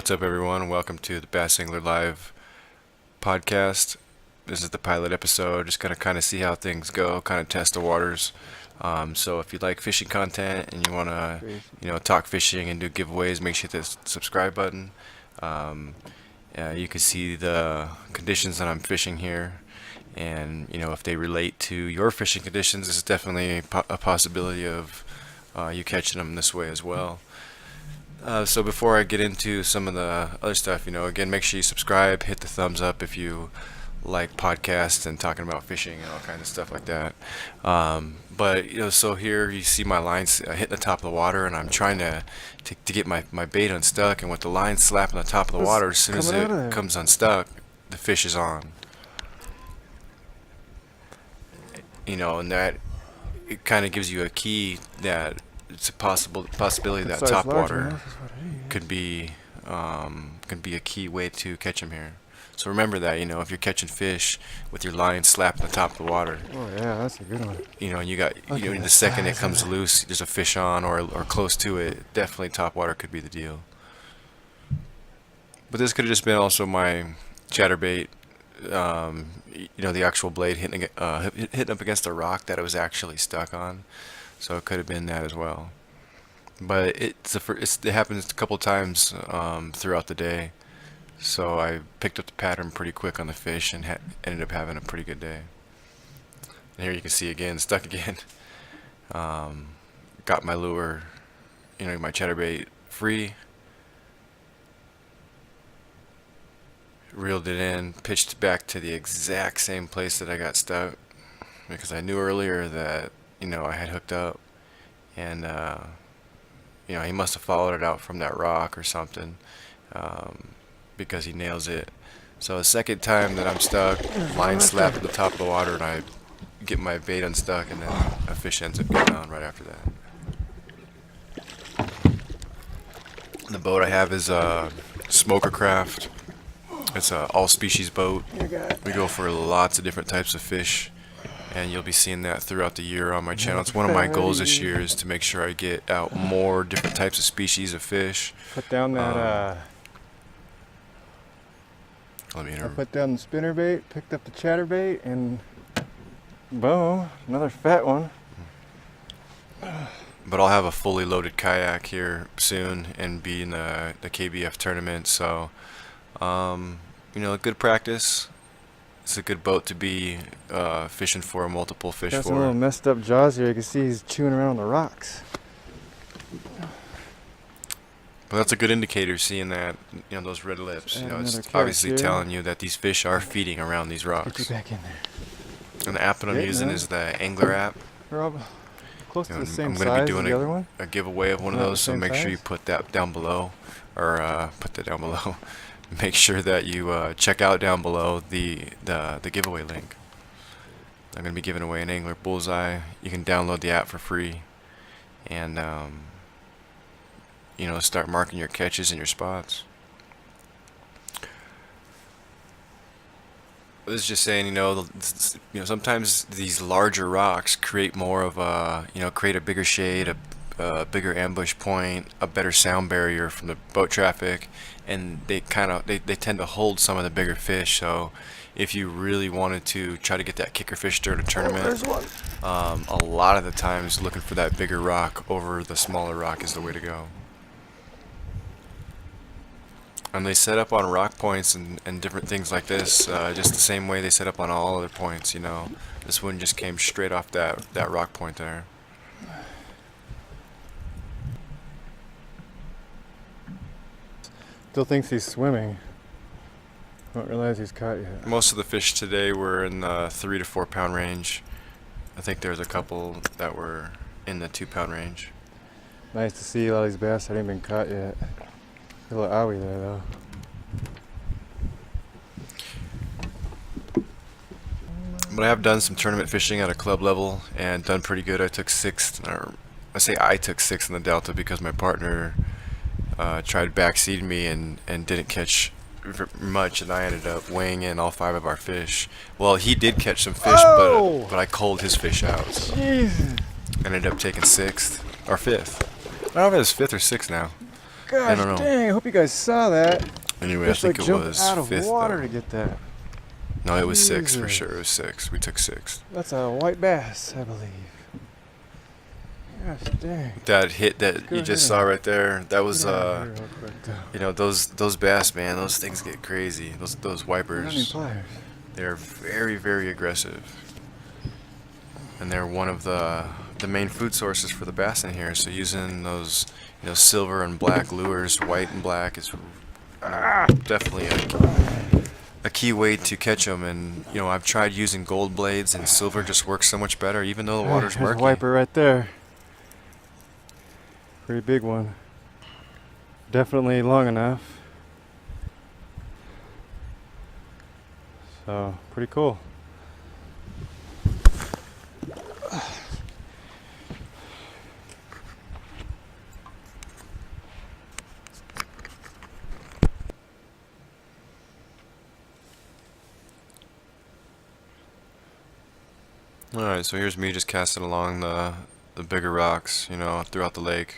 What's up, everyone? Welcome to the Bass Angler Live podcast. This is the pilot episode. Just gonna kind of see how things go, kind of test the waters. So if you like fishing content and you wanna, talk fishing and do giveaways, make sure you hit the subscribe button. You can see the conditions that I'm fishing here, and if they relate to your fishing conditions, this is definitely a possibility of you catching them this way as well. So before I get into some of the other stuff, again, make sure you subscribe, hit the thumbs up if you like podcasts and talking about fishing and all kinds of stuff like that. So here you see my lines hitting the top of the water, and I'm trying to get my bait unstuck, and with the line slapping the top of the water, as soon as it comes unstuck, the fish is on. And that it kind of gives you a key that it's a possibility that top water could be a key way to catch them here. So remember that, if you're catching fish with your line slapping the top of the water. Oh yeah, that's a good one. And you got the second it comes loose, there's a fish on or close to it. Definitely top water could be the deal. But this could have just been also my chatterbait. The actual blade hitting up against a rock that it was actually stuck on. So it could have been that as well. But it happens a couple times throughout the day. So I picked up the pattern pretty quick on the fish and ended up having a pretty good day. And here you can see again, stuck again. Got my lure, my chatterbait free. Reeled it in, pitched back to the exact same place that I got stuck, because I knew earlier that I had hooked up, and he must have followed it out from that rock or something, because he nails it. So the second time that I'm stuck, line slap at the top of the water, and I get my bait unstuck, and then a fish ends up getting on right after that. The boat I have is a Smoker Craft. It's an all-species boat. We go for lots of different types of fish, and you'll be seeing that throughout the year on my channel. It's one of my goals this year is to make sure I get out more different types of species of fish. Put down that I put down the spinnerbait, picked up the chatterbait, and boom, another fat one. But I'll have a fully loaded kayak here soon and be in the KBF tournament, so good practice. It's a good boat to be fishing for multiple fish Got for. some little messed up jaws here. You can see he's chewing around on the rocks. But that's a good indicator, seeing that, those red lips. It's obviously telling you that these fish are feeding around these rocks. Get you back in there. And the app that I'm using is the Anglr app. They're all close to the same I'm going to size be doing as the other one. a giveaway of one of those, so make sure you put that down below, or Make sure that you check out down below the giveaway link. I'm going to be giving away an Anglr Bullseye. You can download the app for free, and start marking your catches and your spots. I was just saying, sometimes these larger rocks create more of create a bigger shade, a bigger ambush point, a better sound barrier from the boat traffic, and they tend to hold some of the bigger fish. So if you really wanted to try to get that kicker fish during a tournament, a lot of the times looking for that bigger rock over the smaller rock is the way to go. And they set up on rock points and different things like this, just the same way they set up on all other points. This one just came straight off that rock point there. Still thinks he's swimming. Don't realize he's caught yet. Most of the fish today were in the 3 to 4 pound range. I think there's a couple that were in the 2 pound range. Nice to see a lot of these bass haven't been caught yet. A little owie there though. But I have done some tournament fishing at a club level and done pretty good. I took 6th, or I took 6th in the Delta because my partner tried backseating me and didn't catch much, and I ended up weighing in all 5 of our fish. Well, he did catch some fish, but I culled his fish out. So I ended up taking 6th or 5th. I don't know if it was 5th or 6th now. Gosh don't know. dang, I hope you guys saw that. Anyway, I Just like think it jumped was out of fifth. water Though. to get that. No, it was 6 for Jesus. sure. It was 6. We took 6. That's a white bass, I believe. Gosh dang. That hit that Go you just ahead saw and right there, that was get out of here real quick, though. you know, those bass, man, those things get crazy. Those I don't need wipers, pliers. they're very, very aggressive. And they're one of the main food sources for the bass in here. So using those, you know, silver and black lures, white and black, is definitely a key way to catch them. And you know, I've tried using gold blades, and silver just works so much better, even though the water's There's a murky. wiper right there. Pretty big one. Definitely long enough. So, pretty cool. Alright, so here's me just casting along the bigger rocks, you know, throughout the lake.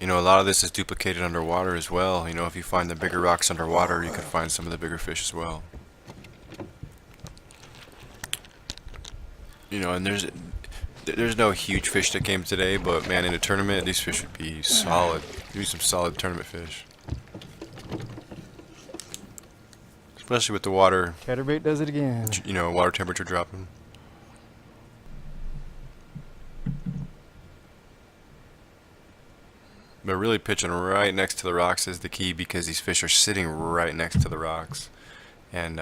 You know, a lot of this is duplicated underwater as well. You know, if you find the bigger rocks underwater, you can find some of the bigger fish as well. You know, and there's no huge fish that came today, but man, in a tournament, these fish would be solid. Give me some solid tournament fish. Especially with the water, Chatterbait does it again. you know, water temperature dropping. But really pitching right next to the rocks is the key, because these fish are sitting right next to the rocks, and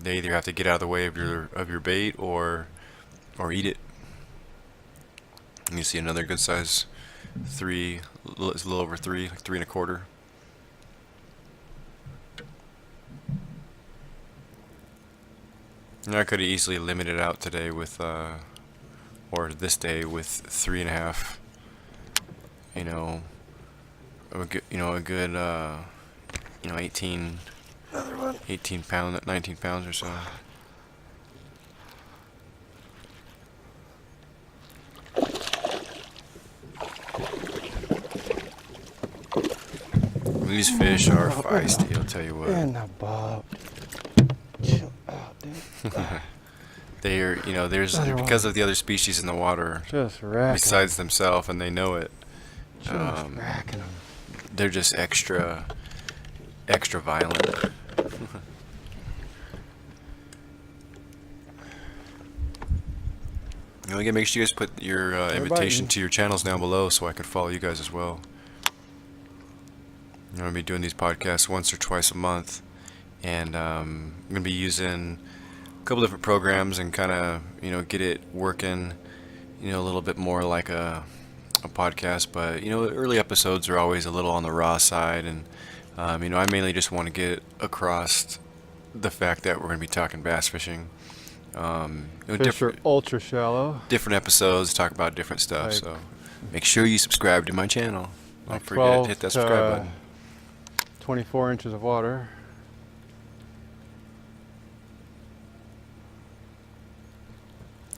they either have to get out of the way of your bait or eat it. And you see another good size 3, it's a little over 3, like 3 1/4. And I could have easily limited out today with, or this day with 3.5. You know, a good, you know, 18 pound, 19 pounds or so. These fish are feisty, I'll tell you what. And the bob. Chill out, dude. They are, you know, there's, because of the other species in the water Just racking. besides themselves, and they know it. Just racking them. They're just extra violent. You know, again, make sure you guys put your invitation to your channels down below so I can follow you guys as well. I'm going to be doing these podcasts once or twice a month, and I'm going to be using a couple different programs and kind of, you know, get it working, you know, a little bit more like a podcast. But you know, early episodes are always a little on the raw side, and you know, I mainly just want to get across the fact that we're going to be talking bass fishing. You know, Fish are ultra shallow. different episodes, talk about different stuff. Like- So make sure you subscribe to my channel. Don't Like forget to 12 hit that to subscribe button. 24 inches of water.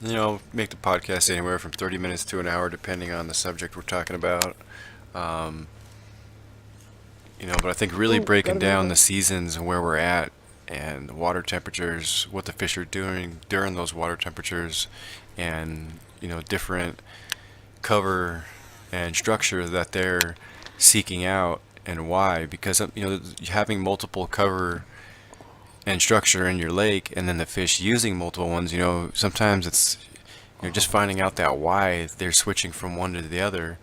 You know, make the podcast anywhere from 30 minutes to an hour, depending on the subject we're talking about. You know, but I think really Ooh, breaking gotta do down that. the seasons and where we're at, and the water temperatures, what the fish are doing during those water temperatures, and you know, different cover and structure that they're seeking out, and why. Because you know, having multiple cover and structure in your lake, and then the fish using multiple ones, you know, sometimes it's, you know, just finding out that why they're switching from one to the other,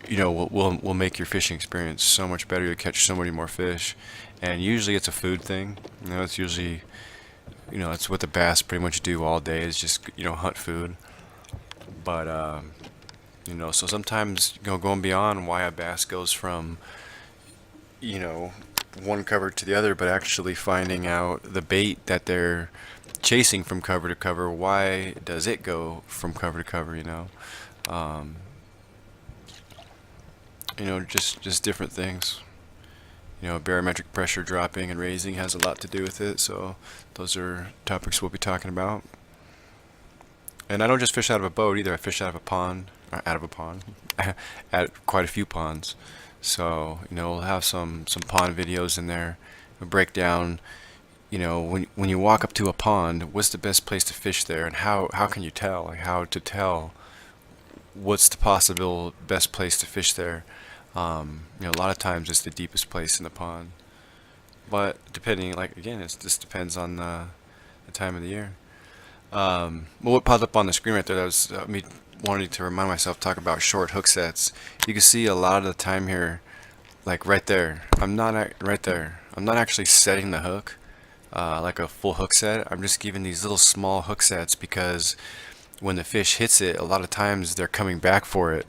you know, will make your fishing experience so much better. You'll catch so many more fish, and usually it's a food thing. You know, it's usually, you know, it's what the bass pretty much do all day, is just, you know, hunt food. But you know, so sometimes, you know, going beyond why a bass goes from, you know, one cover to the other, but actually finding out the bait that they're chasing from cover to cover, why does it go from cover to cover, you know? You know, just different things. You know, barometric pressure dropping and raising has a lot to do with it, so those are topics we'll be talking about. And I don't just fish out of a boat either. I fish out of a pond, at quite a few ponds. So we'll have some pond videos in there. We'll break down, when you walk up to a pond, what's the best place to fish there, and how can you tell, like how to tell what's the possible best place to fish there. A lot of times it's the deepest place in the pond, but depending, like again, it just depends on the time of the year. Well, what popped up on the screen right there, that was me wanting to remind myself, talk about short hook sets. You can see a lot of the time here, like right there. Right there. I'm not actually setting the hook like a full hook set. I'm just giving these little small hook sets because when the fish hits it, a lot of times they're coming back for it.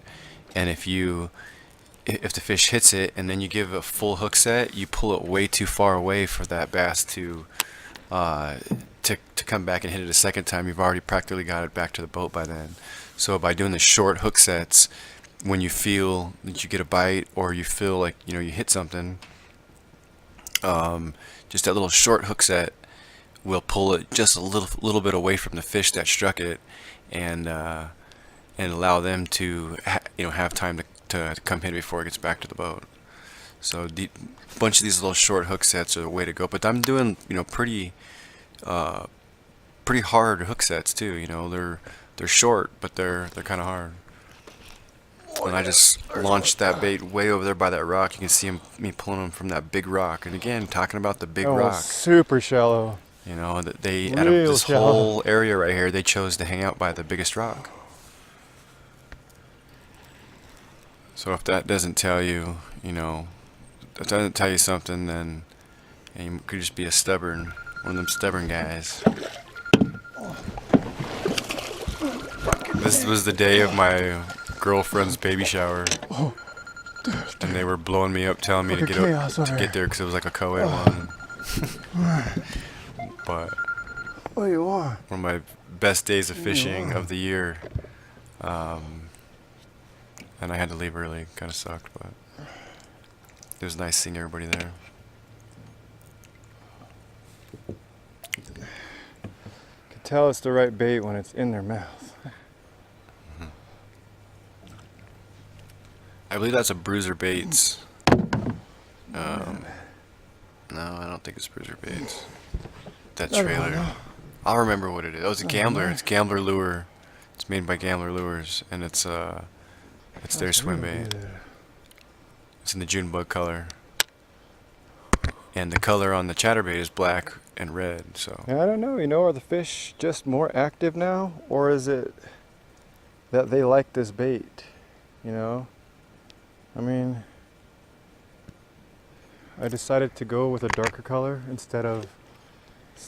And if the fish hits it and then you give a full hook set, you pull it way too far away for that bass uh, to come back and hit it a second time. You've already practically got it back to the boat by then. So by doing the short hook sets, when you feel that you get a bite or you feel like you hit something, just that little short hook set will pull it just a little bit away from the fish that struck it, and allow them to have time to come hit before it gets back to the boat. So the bunch of these little short hook sets are the way to go. But I'm doing uh, pretty hard hook sets too. They're short, but they're kind of hard. And I just launched that bait way over there by that rock. You can see me pulling them from that big rock. And again, talking about the big Oh, rock. super shallow. That they out of Real this shallow. whole area right here, they chose to hang out by the biggest rock. So if that doesn't tell you, if that doesn't tell you something, then you could just be one of them stubborn guys. This was the day of my girlfriend's baby shower, and they were blowing me up, telling me to Fucking chaos over get there because it was like a co-ed one. But What do you want? one of my best days of fishing of the year, and I had to leave early. Kind of sucked, but it was nice seeing everybody there. Can tell it's the right bait when it's in their mouth. I believe that's a Bruiser Baits. No, I don't think it's Bruiser Baits. That I don't trailer. know. I'll remember what it is. Oh, it's a I don't Gambler. know. It's Gambler Lure. It's made by Gambler Lures, and it's their swim bait. It's in the June bug color, and the color on the chatterbait is black and red. So Yeah, I don't know. Are the fish just more active now, or is it that they like this bait? I mean, I decided to go with a darker color instead of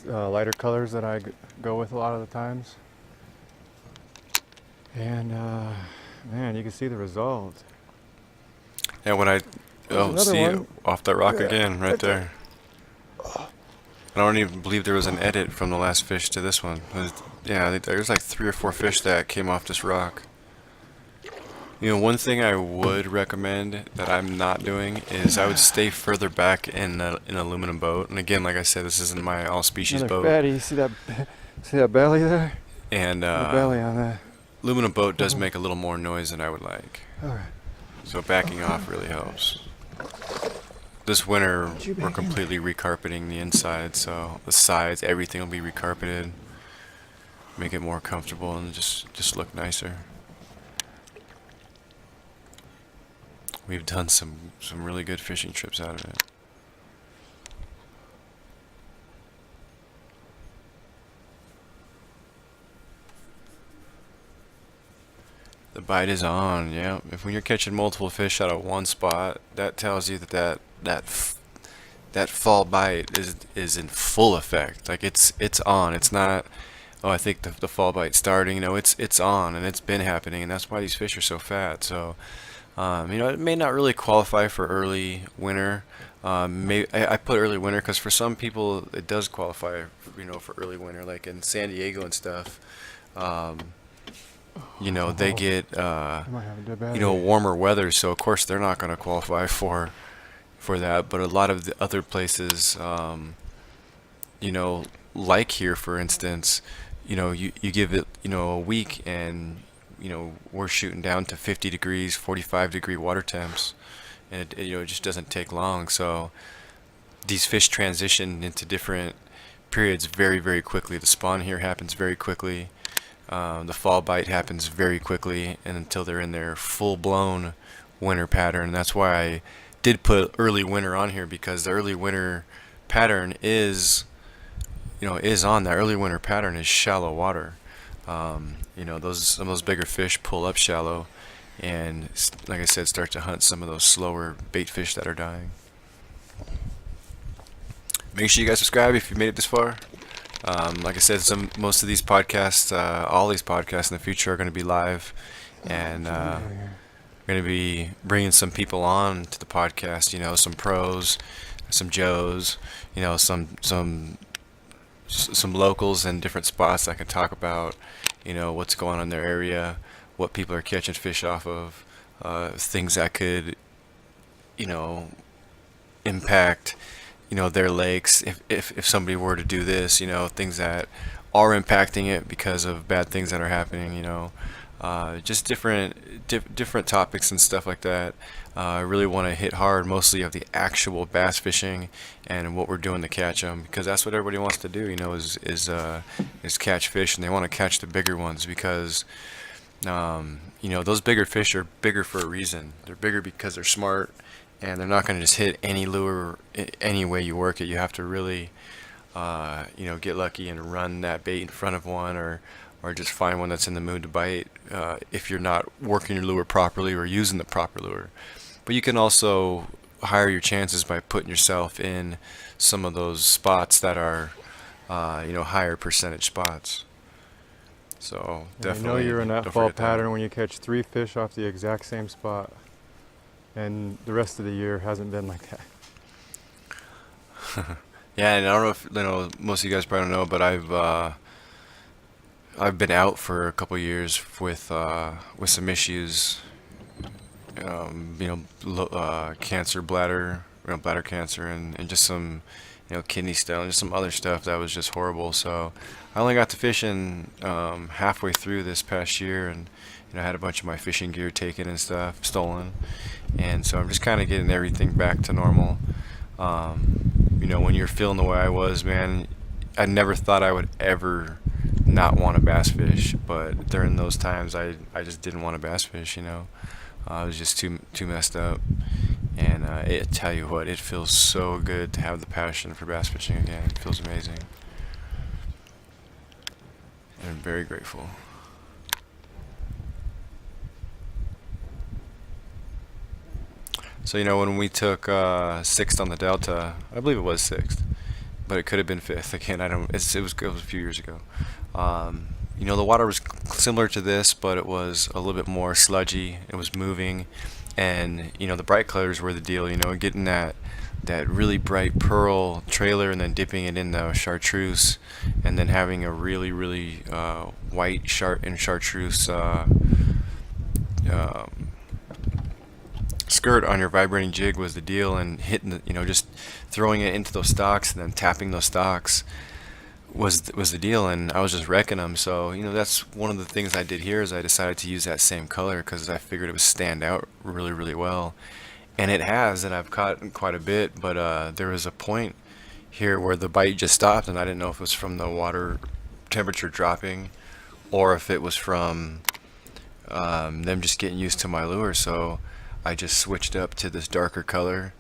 lighter colors that I go with a lot of the times. And man, you can see the result. yeah, when I There's see another it one. off that rock Yeah, again, right right there. I don't even believe there was an edit from the last fish to this one. Yeah, I think there's like 3 or 4 fish that came off this rock. One thing I would recommend that I'm not doing is I would stay further back in an aluminum boat. And again, like I said, this isn't my all species Another boat. fatty. You see that? See that belly there? And The belly on that. aluminum boat does make a little more noise than I would like. All right. So backing off really helps. This winter, you we're back in? completely recarpeting the inside, so the sides, everything will be recarpeted. Make it more comfortable and just look nicer. We've done some really good fishing trips out of it. The bite is on, yeah. If when you're catching multiple fish out of one spot, that tells you that fall bite is in full effect. Like it's on. It's not. Oh, I think the fall bite's starting. It's on, and it's been happening, and that's why these fish are so fat. So, it may not really qualify for early winter. I put early winter because for some people it does qualify, for early winter, like in San Diego and stuff. They get I might have a dead battery. warmer weather, so of course they're not going to qualify for that. But a lot of the other places, like here, for instance, you give it, a week, and we're shooting down to 50 degrees, 45-degree water temps, and it just doesn't take long. So these fish transition into different periods very, very quickly. The spawn here happens very quickly. The fall bite happens very quickly, and until they're in their full-blown winter pattern. That's why I did put early winter on here, because the early winter pattern is on that early winter pattern is shallow water. Some of those bigger fish pull up shallow, and like I said, start to hunt some of those slower bait fish that are dying. Make sure you guys subscribe if you made it this far. Like I said, most of these podcasts, all these podcasts in the future are going to be live, and going to be bringing some people on to the podcast. Some pros, some Joes, some locals in different spots that can talk about, what's going on in their area, what people are catching fish off of, things that could, impact, their lakes if somebody were to do this, things that are impacting it because of bad things that are happening, just different topics and stuff like that. I really want to hit hard mostly of the actual bass fishing and what we're doing to catch them, because that's what everybody wants to do, is catch fish, and they want to catch the bigger ones because those bigger fish are bigger for a reason. They're bigger because they're smart, and they're not going to just hit any lure any way you work it. You have to really get lucky and run that bait in front of one, or just find one that's in the mood to bite, if you're not working your lure properly or using the proper lure. But you can also higher your chances by putting yourself in some of those spots that are higher percentage spots. So definitely, you're in that don't fall forget that. pattern when you catch 3 fish off the exact same spot, and the rest of the year hasn't been like that. Yeah, and I don't know if most of you guys probably don't know, but I've been out for a couple years with some issues, cancer, bladder cancer, and just some, kidney stone, just some other stuff that was just horrible. So I only got to fishing halfway through this past year, and I had a bunch of my fishing gear taken and stuff stolen, and so I'm just kind of getting everything back to normal. When you're feeling the way I was, man, I never thought I would ever not want to bass fish, but during those times I just didn't want to bass fish. I was just too messed up, and tell you what, it feels so good to have the passion for bass fishing again. It feels amazing, and I'm very grateful. So when we took 6th on the Delta, I believe it was 6th, but it could have been 5th. Again, I don't. It was a few years ago. The water was similar to this, but it was a little bit more sludgy. It was moving, and the bright colors were the deal. Getting that really bright pearl trailer, and then dipping it in the chartreuse, and then having a really, really white chartreuse skirt on your vibrating jig was the deal, and hitting just throwing it into those stocks and then tapping those stocks was the deal, and I was just wrecking them. So that's one of the things I did here, is I decided to use that same color because I figured it would stand out really, really well, and it has, and I've caught quite a bit. But there was a point here where the bite just stopped, and I didn't know if it was from the water temperature dropping or if it was from them just getting used to my lure. So I just switched up to this darker color,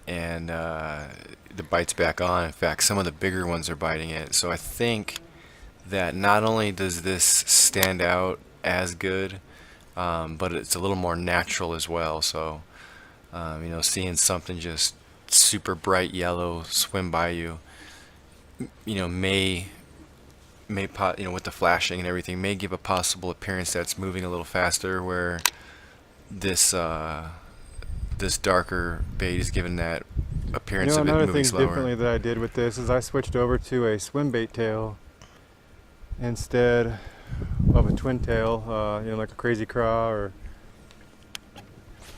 and the bite's back on. In fact, some of the bigger ones are biting it. So I think that not only does this stand out as good, but it's a little more natural as well. So seeing something just super bright yellow swim by you, may with the flashing and everything, may give a possible appearance that's moving a little faster, where this darker bait is given that appearance of it Another moving thing slower. differently that I did with this is I switched over to a swim bait tail instead of a twin tail, like a crazy craw or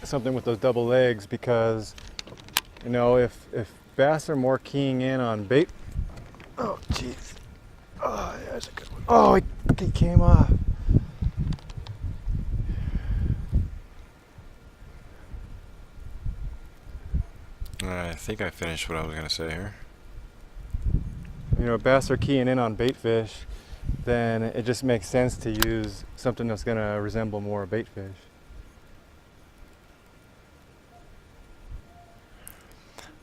something with those double legs, because if bass are more keying in on bait, oh jeez, Oh, yeah, that's a good one. Oh, it came off. I think I finished what I was going to say here. You know, bass are keying in on bait fish, then it just makes sense to use something that's going to resemble more a bait fish.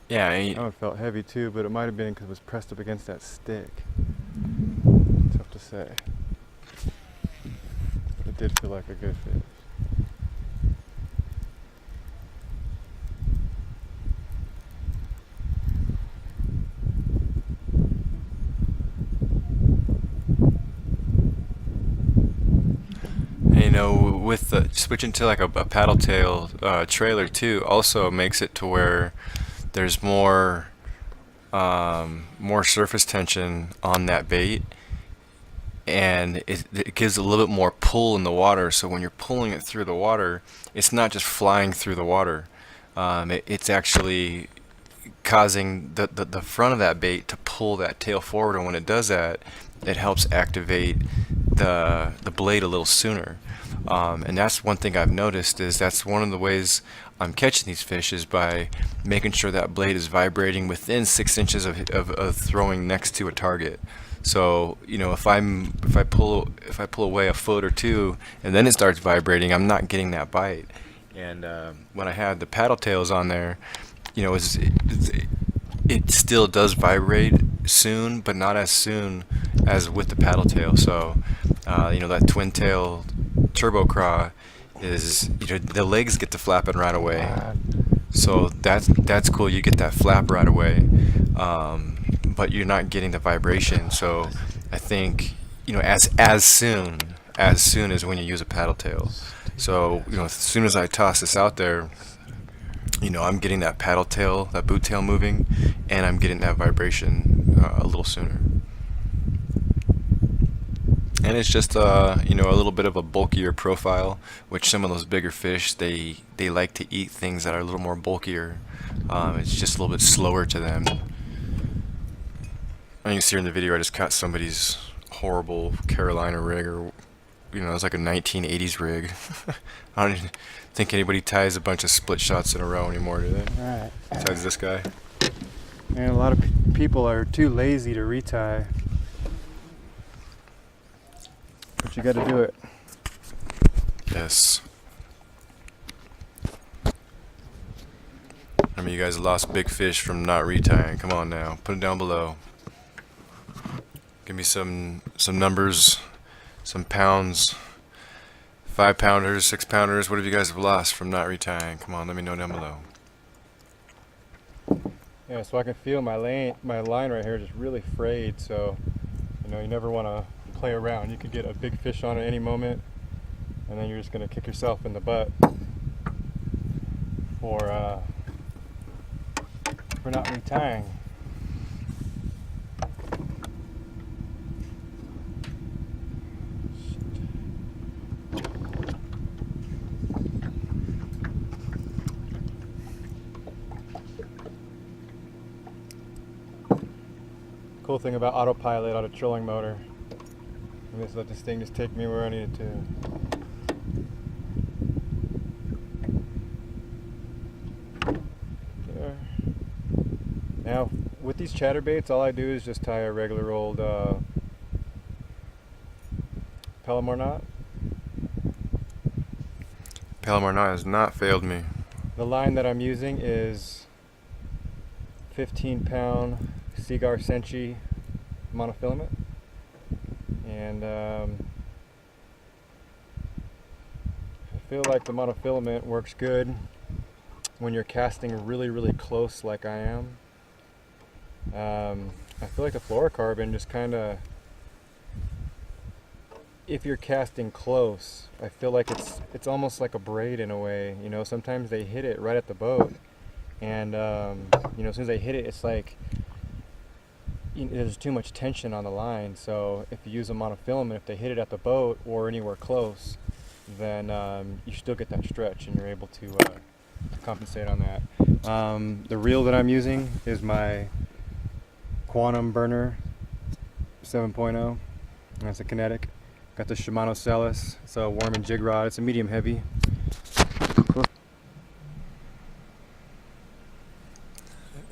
Yeah, That one felt heavy too, but it might have been because it was pressed up against that stick. Tough to say. But it did feel like a good fish. you know, with the switching to like a paddle tail trailer too, also makes it to where there's more surface tension on that bait, and it gives a little bit more pull in the water. So when you're pulling it through the water, it's not just flying through the water. It's actually causing the front of that bait to pull that tail forward, and when it does that, it helps activate the blade a little sooner. And that's one thing I've noticed, is that's one of the ways I'm catching these fish, is by making sure that blade is vibrating within 6 inches of throwing next to a target. So you know, if I pull away a foot or two and then it starts vibrating, I'm not getting that bite. And when I had the paddle tails on there, you know, it still does vibrate soon, but not as soon as with the paddle tail. So you know, that twin tail turbo craw is, you know, the legs get to flapping right away. So that's cool. You get that flap right away, but you're not getting the vibration. So I think, you know, as soon as when you use a paddle tail. So you know, as soon as I toss this out there, you know, I'm getting that paddle tail, that boot tail moving, and I'm getting that vibration a little sooner. And it's just you know, a little bit of a bulkier profile, which some of those bigger fish, they like to eat things that are a little more bulkier. It's just a little bit slower to them. And you can see in the video, I just caught somebody's horrible Carolina rig, or you know, it's like a 1980s rig. I don't even think anybody ties a bunch of split shots in a row anymore, do they? Right. Besides this guy. And a lot of people are too lazy to retie. But you got to do it. Yes. I mean, you guys lost big fish from not retying. Come on now, put it down below. Give me some numbers, some pounds. 5-pounders, 6-pounders. What have you guys lost from not retying? Come on, let me know down below. Yeah, so I can feel my line right here just really frayed. So, you know, you never want to play around. You could get a big fish on at any moment, and then you're just going to kick yourself in the butt for not retying. Cool thing about autopilot on a trolling motor. I'm just let this thing just take me where I need it to. There. Now, with these chatterbaits, all I do is just tie a regular old Palomar knot. Palomar knot has not failed me. The line that I'm using is 15-pound Cigar Senchi monofilament, and I feel like the monofilament works good when you're casting really close like I am. I feel like the fluorocarbon just kind of, if you're casting close, I feel like it's almost like a braid in a way. You know, sometimes they hit it right at the boat, and you know, as soon as they hit it, it's like, you know, there's too much tension on the line. So if you use a monofilament, if they hit it at the boat or anywhere close, then you still get that stretch, and you're able to compensate on that. The reel that I'm using is my Quantum Burner 7.0. That's a kinetic. Got the Shimano Celis. It's a worm and jig rod. It's a medium heavy.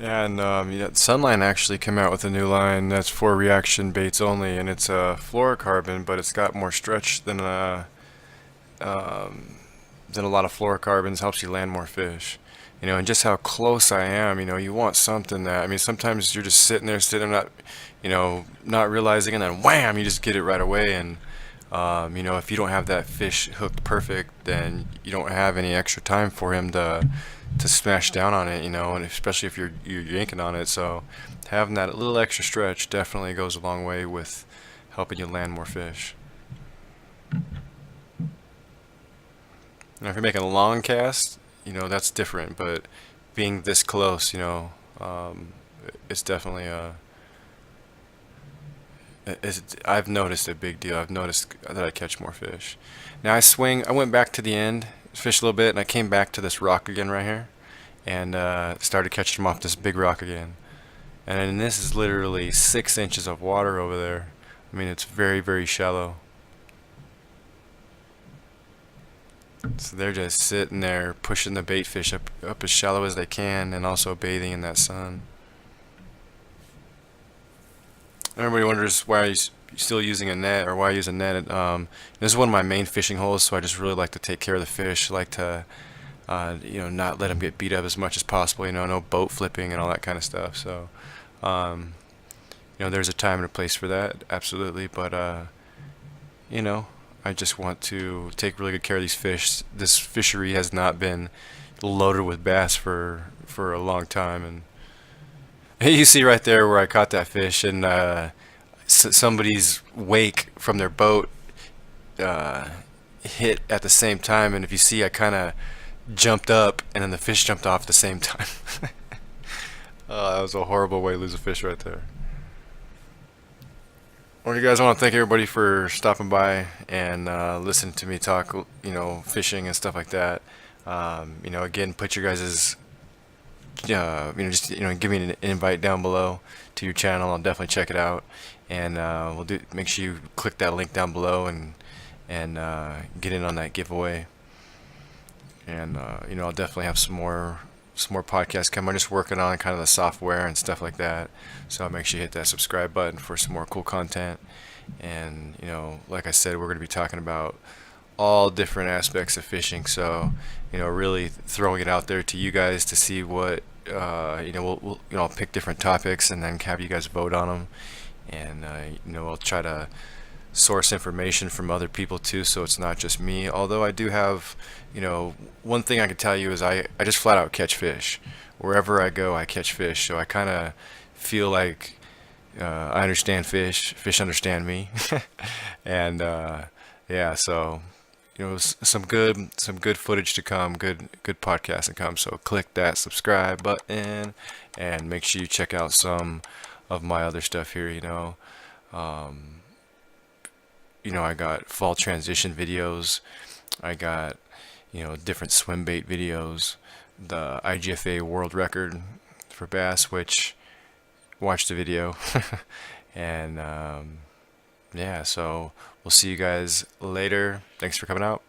Yeah, and Sunline actually came out with a new line that's for reaction baits only, and it's a fluorocarbon, but it's got more stretch than a lot of fluorocarbons. Helps you land more fish. And just how close I am. You want something that, I mean, sometimes you're just sitting there, not realizing, and then wham, you just get it right away. And if you don't have that fish hooked perfect, then you don't have any extra time for him to smash down on it, and especially if you're yanking on it. So having that little extra stretch definitely goes a long way with helping you land more fish. Now, if you're making a long cast, that's different. But being this close, it's definitely I've noticed a big deal. I've noticed that I catch more fish. Now I went back to the end, fished a little bit, and I came back to this rock again right here, and started catching them off this big rock again. And then this is literally 6 inches of water over there. I mean, it's very, very shallow. So they're just sitting there pushing the bait fish up as shallow as they can, and also bathing in that sun. Everybody wonders why you're still using a net, or why I use a net. This is one of my main fishing holes, so I just really like to take care of the fish. I like to, not let them get beat up as much as possible. No boat flipping and all that kind of stuff. So, there's a time and a place for that, absolutely. But, I just want to take really good care of these fish. This fishery has not been loaded with bass for a long time, and you see right there where I caught that fish, and somebody's wake from their boat hit at the same time, and if you see, I kind of jumped up, and then the fish jumped off at the same time. That was a horrible way to lose a fish right there. Well, you guys, I want to thank everybody for stopping by and listening to me talk, fishing and stuff like that. Again, put your guys's, give me an invite down below to your channel. I'll definitely check it out, and make sure you click that link down below and get in on that giveaway. And I'll definitely have some more podcasts coming. I'm just working on kind of the software and stuff like that, so make sure you hit that subscribe button for some more cool content. And like I said, we're going to be talking about all different aspects of fishing, so really throwing it out there to you guys to see what I'll pick different topics and then have you guys vote on them. And I'll try to source information from other people too, so it's not just me. Although I do have, one thing I can tell you is I just flat out catch fish. Wherever I go, I catch fish. So I kind of feel like I understand fish. Fish understand me. And yeah, so some good footage to come, good podcast to come. So click that subscribe button and make sure you check out some of my other stuff here. I got fall transition videos. I got different swim bait videos. The IGFA world record for bass, which watch the video. And yeah, so we'll see you guys later. Thanks for coming out.